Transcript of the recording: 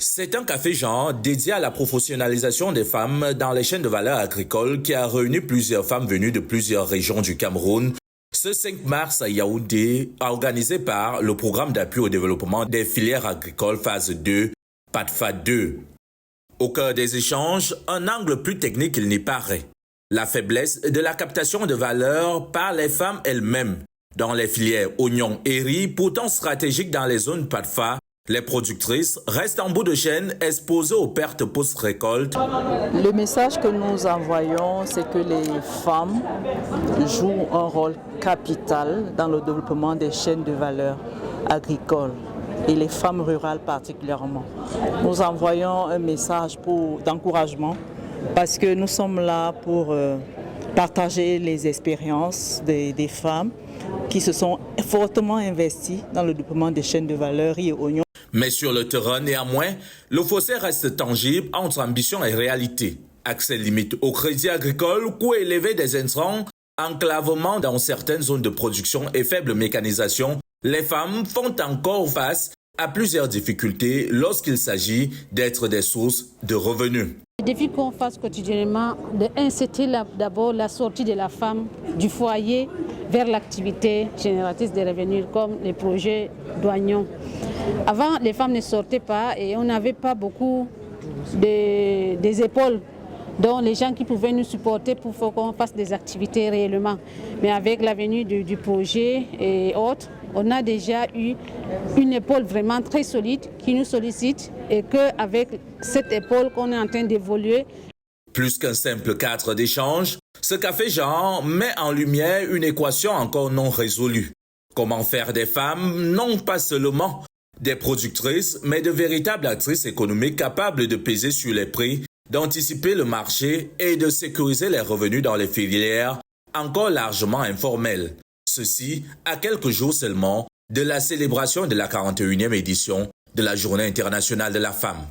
C'est un café Jean dédié à la professionnalisation des femmes dans les chaînes de valeur agricole qui a réuni plusieurs femmes venues de plusieurs régions du Cameroun. Ce 5 mars à Yaoundé, organisé par le programme d'appui au développement des filières agricoles phase 2, PADFA 2. Au cœur des échanges, un angle plus technique qu'il n'y paraît. La faiblesse de la captation de valeur par les femmes elles-mêmes. Dans les filières oignons et riz, pourtant stratégiques dans les zones PADFA, les productrices restent en bout de chaîne exposées aux pertes post-récolte. Le message que nous envoyons, c'est que les femmes jouent un rôle capital dans le développement des chaînes de valeur agricoles et les femmes rurales particulièrement. Nous envoyons un message d'encouragement parce que nous sommes là pour partager les expériences des femmes qui se sont fortement investies dans le développement des chaînes de valeur riz et oignons. Mais sur le terrain, néanmoins, le fossé reste tangible entre ambition et réalité. Accès limite au crédit agricole, coût élevé des intrants, enclavement dans certaines zones de production et faible mécanisation, les femmes font encore face à plusieurs difficultés lorsqu'il s'agit d'être des sources de revenus. Le défi qu'on face quotidiennement, c'était d'abord la sortie de la femme du foyer vers l'activité génératrice de revenus comme les projets douaniers. Avant, les femmes ne sortaient pas et on n'avait pas beaucoup des épaules dont les gens qui pouvaient nous supporter pour qu'on fasse des activités réellement. Mais avec la venue du projet et autres, on a déjà eu une épaule vraiment très solide qui nous sollicite et qu'avec cette épaule qu'on est en train d'évoluer. Plus qu'un simple cadre d'échange, ce café Jean met en lumière une équation encore non résolue. Comment faire des femmes, non pas seulement des productrices, mais de véritables actrices économiques capables de peser sur les prix, d'anticiper le marché et de sécuriser les revenus dans les filières encore largement informelles. Ceci à quelques jours seulement de la célébration de la 41e édition de la Journée internationale de la femme.